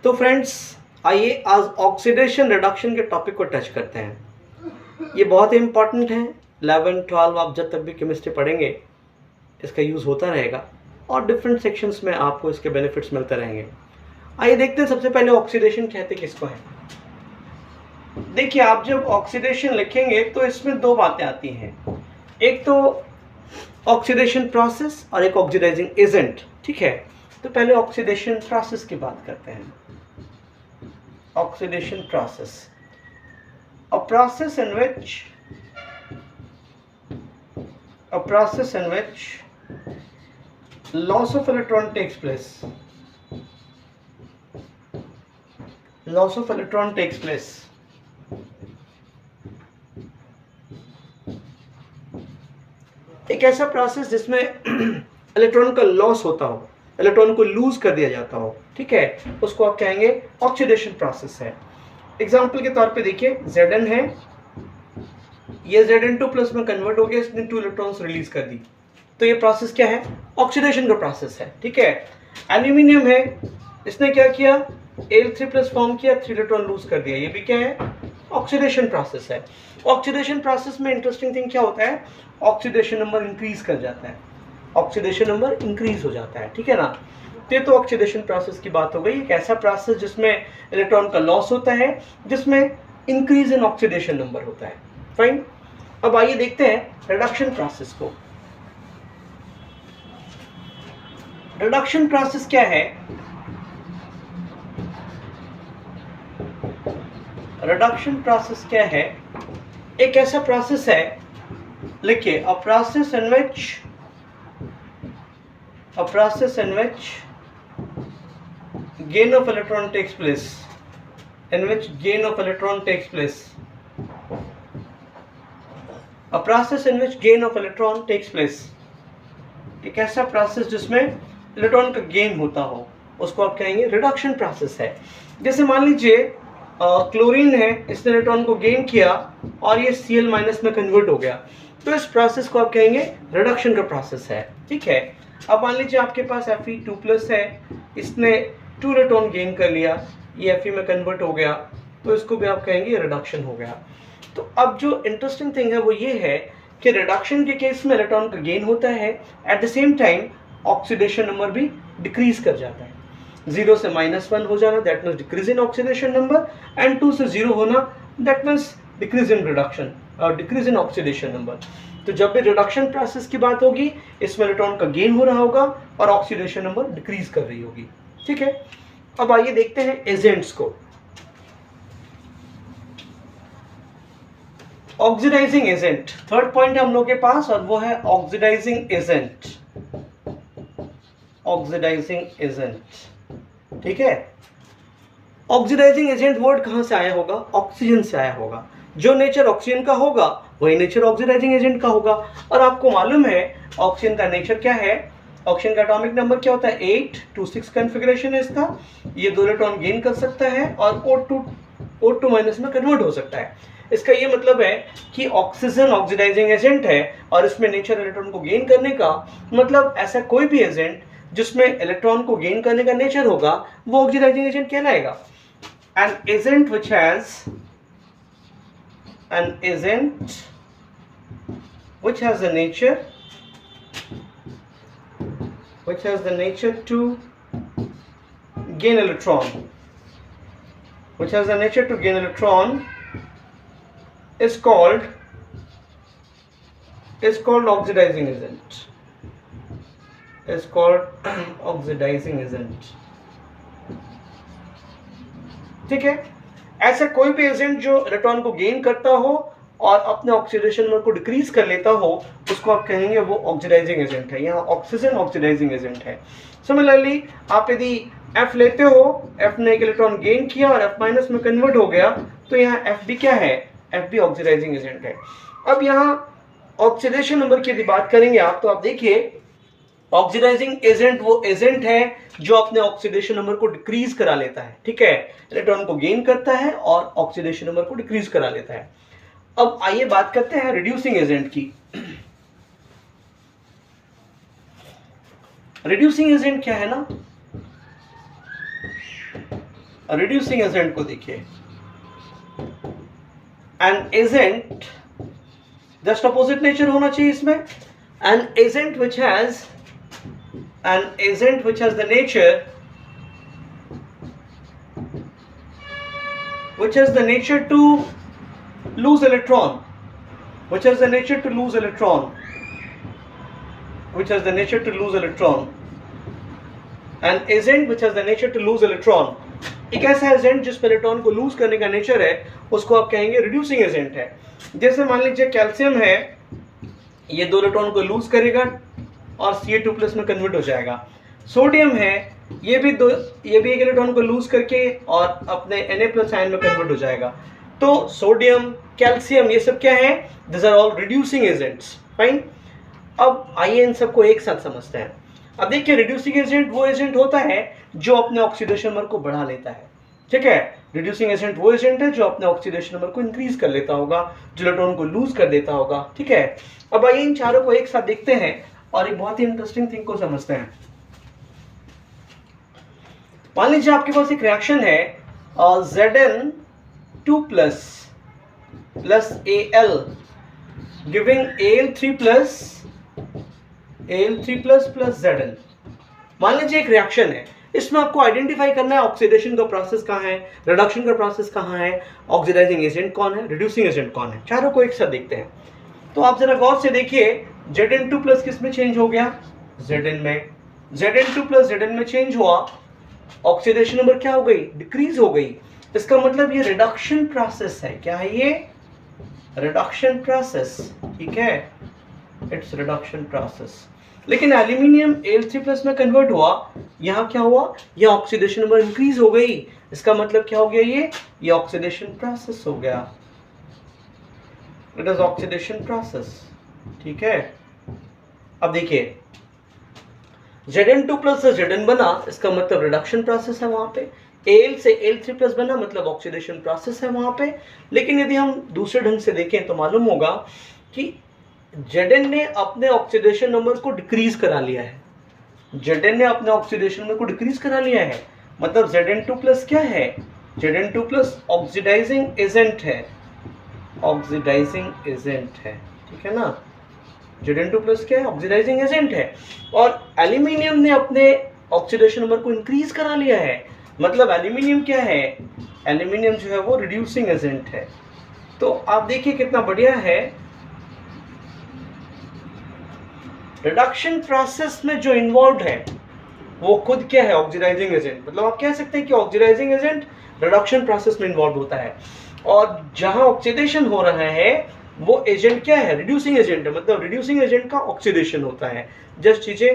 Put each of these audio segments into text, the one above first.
तो फ्रेंड्स, आइए आज ऑक्सीडेशन रिडक्शन के टॉपिक को टच करते हैं। ये बहुत ही इंपॉर्टेंट है। 11 12 आप जब तक भी केमिस्ट्री पढ़ेंगे इसका यूज़ होता रहेगा और डिफरेंट सेक्शंस में आपको इसके बेनिफिट्स मिलते रहेंगे। आइए देखते हैं सबसे पहले ऑक्सीडेशन कहते किसको है। देखिए, आप जब ऑक्सीडेशन लिखेंगे तो इसमें दो बातें आती हैं, एक तो ऑक्सीडेशन प्रोसेस और एक ऑक्सीडाइजिंग एजेंट। ठीक है, तो पहले ऑक्सीडेशन प्रोसेस की बात करते हैं। Oxidation process, a process in which loss of electron takes place. एक ऐसा प्रोसेस जिसमें इलेक्ट्रॉन का लॉस होता हो, इलेक्ट्रॉन को लूज कर दिया जाता हो, ठीक है, उसको आप कहेंगे ऑक्सीडेशन प्रोसेस है। एग्जांपल के तौर पे देखिए, Zn है, ये Zn2 प्लस में कन्वर्ट हो गया, इसने 2 इलेक्ट्रॉन्स रिलीज कर दी, तो ये प्रोसेस क्या है? ऑक्सीडेशन का प्रोसेस है। ठीक है, एल्यूमिनियम है, इसने क्या किया? Al3 प्लस फॉर्म किया, 3 इलेक्ट्रॉन लूज कर दिया, ये भी क्या है? ऑक्सीडेशन प्रोसेस है। ऑक्सीडेशन प्रोसेस में इंटरेस्टिंग थिंग क्या होता है? ऑक्सीडेशन नंबर इंक्रीज कर जाता है, ऑक्सीडेशन नंबर इंक्रीज हो जाता है। ठीक है ना, तो ऑक्सीडेशन प्रोसेस की बात हो गई। एक ऐसा प्रोसेस जिसमें इलेक्ट्रॉन का लॉस होता है, जिसमें इंक्रीज इन ऑक्सीडेशन नंबर होता है। फाइन, अब आइए देखते हैं रिडक्शन प्रोसेस को। रिडक्शन प्रोसेस क्या है? रिडक्शन प्रोसेस क्या है? एक ऐसा प्रोसेस है, लिखिए, a process in which gain of electron takes place. A process in which gain of electron takes place. एक ऐसा प्रोसेस जिसमें इलेक्ट्रॉन का गेन होता हो, उसको आप कहेंगे रिडक्शन प्रोसेस है। जैसे मान लीजिए क्लोरीन है, इसने इलेक्ट्रॉन को गेन किया और ये Cl- में कन्वर्ट हो गया, तो इस प्रोसेस को आप कहेंगे रिडक्शन का प्रोसेस है। ठीक है, अब मान लीजिए आपके पास Fe2+ है, इसने 2 इलेक्ट्रॉन गेन कर लिया, ये Fe में कन्वर्ट हो गया, तो इसको भी आप कहेंगे रिडक्शन हो गया। तो अब जो इंटरेस्टिंग थिंग है वो ये है कि रिडक्शन के केस में इलेक्ट्रॉन का गेन होता है, at the same time oxidation number भी डिक्रीज कर जाता है। 0 से -1 हो जाना, that means decrease in oxidation number, and 2 से 0 होना, that means decrease in reduction और डिक्रीज इन ऑक्सीडेशन नंबर। तो जब भी रिडक्शन प्रोसेस की बात होगी, इसमें इलेक्ट्रॉन का गेन हो रहा होगा और ऑक्सीडेशन नंबर डिक्रीज कर रही होगी। ठीक है, अब आइए देखते हैं एजेंट्स को। ऑक्सीडाइजिंग एजेंट, थर्ड पॉइंट हम लोग के पास, और वो है ऑक्सीडाइजिंग एजेंट। ऑक्सीडाइजिंग एजेंट, ठीक है। ऑक्सीडाइजिंग एजेंट वर्ड कहां से आया होगा? ऑक्सीजन से आया होगा। जो नेचर ऑक्सीजन का होगा वही नेचर ऑक्सीडाइजिंग एजेंट का होगा। और आपको मालूम है ऑक्सीजन का नेचर क्या है? ऑक्सीजन का एटॉमिक नंबर क्या होता है? 8 2 6 कॉन्फ़िगरेशन है इसका। ये 2 इलेक्ट्रॉन गेन कर सकता है और O2- में कन्वर्ट हो सकता है। इसका ये मतलब है कि ऑक्सीजन ऑक्सीडाइजिंग एजेंट है और इसमें नेचर इलेक्ट्रॉन को गेन करने का, मतलब ऐसा कोई भी एजेंट जिसमें इलेक्ट्रॉन को गेन करने का नेचर होगा वो ऑक्सीडाइजिंग एजेंट कहलाएगा। An agent which has the nature to gain electron, is called oxidizing agent. ठीक है, ऐसा कोई भी एजेंट जो इलेक्ट्रॉन को गेन करता हो और अपने ऑक्सीडेशन नंबर को डिक्रीज कर लेता हो, उसको आप कहेंगे वो ऑक्सीडाइजिंग एजेंट है। यहाँ ऑक्सीजन ऑक्सीडाइजिंग एजेंट है। सिमिलरली आप यदि F लेते हो, F ने एक इलेक्ट्रॉन गेन किया और F- में कन्वर्ट हो गया, तो यहाँ F भी क्या है? F भी ऑक्सीडाइजिंग एजेंट है। अब यहाँ ऑक्सीडेशन नंबर की यदि बात करेंगे आप, तो आप देखिए ऑक्सीडाइजिंग एजेंट वो एजेंट है जो अपने ऑक्सीडेशन नंबर को डिक्रीज करा लेता है। ठीक है, इलेक्ट्रॉन को गेन करता है और ऑक्सीडेशन नंबर को डिक्रीज करा लेता है। अब आइए बात करते हैं रिड्यूसिंग एजेंट की। रिड्यूसिंग एजेंट क्या है ना? रिड्यूसिंग एजेंट को देखिए, an agent just opposite nature होना चाहिए इसमें, an agent which has the nature which has the nature to lose electron, which has the nature to lose electron, which has the nature to lose electron, an agent which has the nature to lose electron, एक ऐसा agent जिस electron को loose करने का nature है उसको आप कहेंगे रिड्यूसिंग एजेंट है। जैसे मान लीजिए कैल्शियम है, ये 2 इलेक्ट्रॉन को लूज करेगा और Ca2+ में कन्वर्ट हो जाएगा। सोडियम है, ये भी एक इलेक्ट्रॉन को लूज करके और अपने Na+ आयन में कन्वर्ट हो जाएगा। तो सोडियम, कैल्शियम, ये सब क्या है? This are all reducing agents. Fine. अब आइए इन सबको एक साथ समझते हैं। अब देखिए, रिड्यूसिंग एजेंट वो एजेंट होता है जो अपने ऑक्सीडेशन नंबर को बढ़ा लेता है। ठीक है, रिड्यूसिंग एजेंट वो एजेंट है जो अपने ऑक्सीडेशन नंबर को इंक्रीज कर लेता होगा, जो इलेक्ट्रॉन को लूज कर देता होगा। ठीक है, अब आइए इन चारों को एक साथ देखते हैं और एक बहुत ही इंटरेस्टिंग थिंग को समझते हैं। मान लीजिए आपके पास एक रिएक्शन है Zn2+ plus Al giving Al3+ plus Zn। मान लीजिए एक रिएक्शन है, इसमें आपको आइडेंटिफाई करना है ऑक्सीडेशन का प्रोसेस कहाँ है, रिडक्शन का प्रोसेस कहाँ है, ऑक्सीडाइजिंग एजेंट कौन है, रिड्यूसिंग एजेंट कौन है। चारों को एक साथ देखते हैं। तो आप जरा गौर से देखिए, Zn2+ किस में चेंज हो गया? Zn में। Zn2+ Zn में चेंज हुआ, ऑक्सीडेशन नंबर क्या हो गई? डिक्रीज हो गई। इसका मतलब ये रिडक्शन प्रोसेस है। क्या है ये? Reduction process. ठीक है, इट्स रिडक्शन प्रोसेस। लेकिन एल्यूमिनियम Al3+ में कन्वर्ट हुआ, यहाँ क्या हुआ? ये ऑक्सीडेशन नंबर इंक्रीज हो गई। इसका मतलब क्या हो गया? ये ऑक्सीडेशन प्रोसेस हो गया। It is oxidation process. ठीक है, अब देखिए, Zn2+ से Zn बना, इसका मतलब रिडक्शन प्रोसेस है वहां पे। Al से Al3+ बना, मतलब ऑक्सीडेशन प्रोसेस है वहां पे। लेकिन यदि हम दूसरे ढंग से देखें तो मालूम होगा कि Zn ने अपने ऑक्सीडेशन नंबर को डिक्रीज करा लिया है। Zn ने अपने ऑक्सीडेशन नंबर को डिक्रीज करा लिया है, मतलब Zn2+ क्या है? Zn2+ ऑक्सीडाइजिंग एजेंट है, ऑक्सीडाइजिंग एजेंट है। ठीक है ना, Zn2+ क्या है? ऑक्सीडाइजिंग एजेंट है। और एल्यूमिनियम ने अपने ऑक्सीडेशन नंबर को इंक्रीज करा लिया है, मतलब एल्यूमिनियम क्या है? एल्यूमिनियम जो है वो रिड्यूसिंग एजेंट है। तो आप देखिए कितना बढ़िया है। रिडक्शन प्रोसेस में जो इन्वॉल्व है वो खुद क्या है? Oxidising agent. मतलब आप कह सकते हैं कि ऑक्सीडाइजिंग एजेंट रिडक्शन प्रोसेस में इन्वॉल्व होता है, और जहां ऑक्सीडेशन हो रहा है वो एजेंट क्या है? रिड्यूसिंग एजेंट है। मतलब रिड्यूसिंग एजेंट का ऑक्सीडेशन होता है। जस्ट चीजें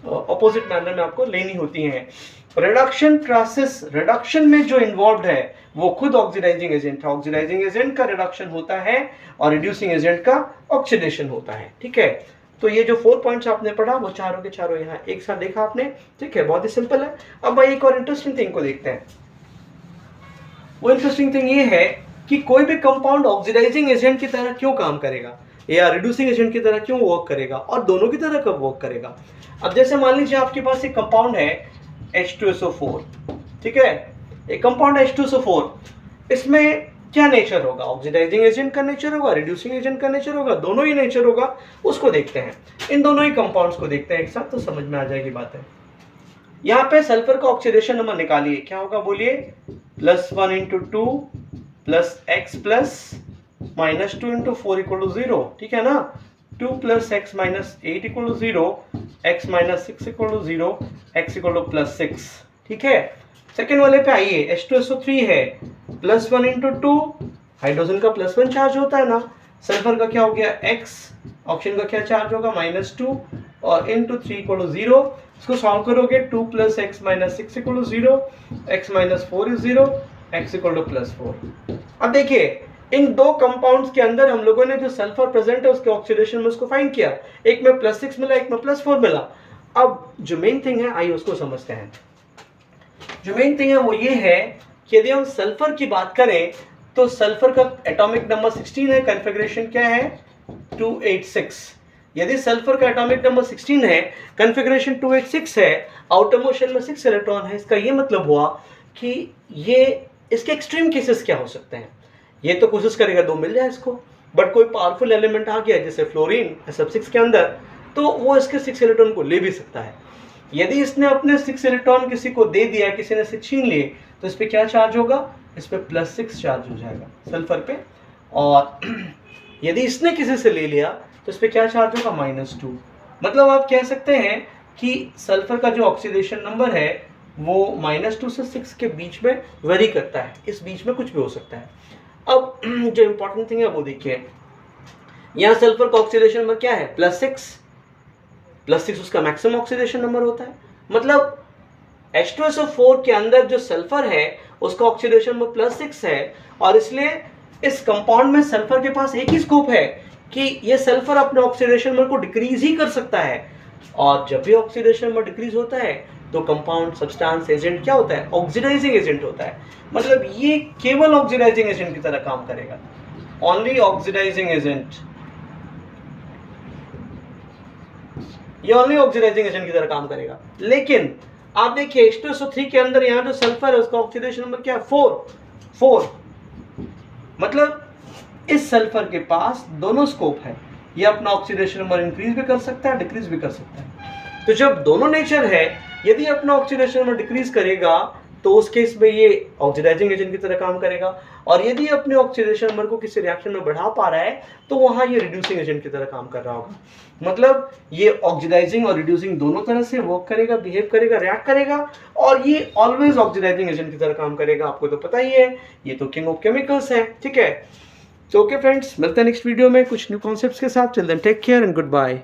ऑपोजिट मैनर में आपको लेनी होती हैं। रिडक्शन प्रोसेस, रिडक्शन में जो इन्वॉल्व है वो खुद ऑक्सीडाइजिंग एजेंट है। ऑक्सीडाइजिंग एजेंट का रिडक्शन होता है और रिड्यूसिंग एजेंट का ऑक्सीडेशन होता है। ठीक है, तो ये जो 4 पॉइंट्स आपने पढ़ा वो चारों के चारों यहाँ एक साथ देखा आपने। ठीक है, बहुत ही सिंपल है। अब भाई एक और इंटरेस्टिंग थिंग को देखते हैं। वो इंटरेस्टिंग थिंग ये है कि कोई भी कंपाउंड ऑक्सीडाइजिंग एजेंट की तरह क्यों काम करेगा या रिड्यूसिंग एजेंट की तरह क्यों वर्क करेगा, और दोनों की तरह कब वर्क करेगा। अब जैसे मान लीजिए आपके पास एक कंपाउंड है H2SO4। ठीक है, एक कंपाउंड H2SO4, इसमें क्या नेचर होगा? ऑक्सीडाइजिंग एजेंट का नेचर होगा, रिड्यूसिंग एजेंट का नेचर होगा, दोनों ही नेचर होगा। उसको देखते हैं, इन दोनों ही कंपाउंड्स को देखते हैं एक साथ, तो समझ में आ जाएगी बात है। यहाँ पे सल्फर का ऑक्सीडेशन नंबर निकालिए, क्या होगा बोलिए? +1 × 2 + x + -2 × 4 = 0। ठीक है ना, 2 + x - 8 = 0, x - 6 = 0, x = +6। ठीक है, सेकेंड वाले पे आइए। H2SO3 है, +1 × 2, हाइड्रोजन का +1 चार्ज होता है ना, सल्फर का क्या हो गया? x, ऑक्सीजन का क्या चार्ज होगा? -2, और × 3 = 0। इसको सॉल्व करोगे, 2 + x - 6 = 0, x - 4 is 0, x = +4। अब देखिए, इन दो कंपाउंड्स के अंदर हम लोगों ने जो सल्फर प्रेजेंट है उसके ऑक्सीडेशन में उसको फाइंड किया। एक में +6 मिला, एक में +4 मिला। अब जो मेन थिंग है, आइए उसको समझते हैं। जो मेन थिंग है वो ये है कि यदि हम सल्फर की बात करें तो सल्फर का एटॉमिक नंबर 16 है, कॉन्फ़िगरेशन क्या है? 286। यदि सल्फर का एटॉमिक नंबर 16 है, कॉन्फ़िगरेशन 286 है, आउटर मोस्ट शेल में 6 इलेक्ट्रॉन है, इसका ये मतलब हुआ कि ये इसके एक्सट्रीम केसेस क्या हो सकते हैं। ये तो कोशिश करेगा 2 मिल जाए इसको, बट कोई पावरफुल एलिमेंट आ गया जैसे फ्लोरीन SF6 के अंदर, तो वो इसके 6 इलेक्ट्रॉन को ले भी सकता है। यदि इसने अपने 6 इलेक्ट्रॉन किसी को दे दिया, किसी ने से छीन लिए, तो इस पर क्या चार्ज होगा, इस पर +6 चार्ज हो जाएगा सल्फर पे। और यदि इसने किसी से ले लिया तो इस पर क्या चार्ज होगा, -2। मतलब आप कह सकते हैं कि सल्फर का जो ऑक्सीडेशन नंबर है वो -2 से 6 के बीच में वेरी करता है, इस बीच में कुछ भी हो सकता है। अब जो इम्पोर्टेंट थिंग है वो देखिए, यहाँ सल्फर का ऑक्सीडेशन नंबर क्या है, +6 उसका मैक्सिमम ऑक्सीडेशन नंबर होता है। मतलब H2SO4 के अंदर जो सल्फर है उसका ऑक्सीडेशन नंबर +6 है, और इसलिए इस कंपाउंड में सल्फर के पास एक ही स्कोप है कि ये सल्फर अपने ऑक्सीडेशन नंबर को डिक्रीज ही कर सकता है। और जब भी ऑक्सीडेशन नंबर डिक्रीज होता है तो कंपाउंड सब्सटेंस एजेंट क्या होता है, ऑक्सीडाइजिंग एजेंट होता है। मतलब ये केवल ऑक्सीडाइजिंग एजेंट की तरह काम करेगा, ओनली ऑक्सीडाइजिंग एजेंट, ये ओनली ऑक्सीडाइजिंग एजेंट की तरह काम करेगा। लेकिन आप देखिए H2SO3 के अंदर यहाँ जो सल्फर है उसका ऑक्सीडेशन नंबर क्या है, 4। मतलब इस सल्फर के पास दोनों स्कोप है, ये अपना ऑक्सीडेशन नंबर इंक्रीज भी कर सकता है, डिक्रीज भी कर सकता है। तो जब दोनों नेचर है, यदि अपना ऑक्सीडेशन नंबर डिक्रीज करेगा तो उस केस में ये ऑक्सीडाइजिंग एजेंट की तरह काम करेगा, और यदि अपने ऑक्सीडेशन नंबर को किसी रिएक्शन में बढ़ा पा रहा है तो वहां ये रिड्यूसिंग एजेंट की तरह काम कर रहा होगा। मतलब ये ऑक्सीडाइजिंग और रिड्यूसिंग दोनों तरह से वर्क करेगा, बिहेव करेगा, रिएक्ट करेगा, और ये ऑलवेज ऑक्सीडाइजिंग एजेंट की तरह काम करेगा। आपको तो पता ही है, ये तो किंग ऑफ केमिकल्स है, ठीक है। तो ओके फ्रेंड्स, मिलते हैं नेक्स्ट वीडियो में कुछ न्यू कॉन्सेप्ट्स के साथ। Till then take care and good bye.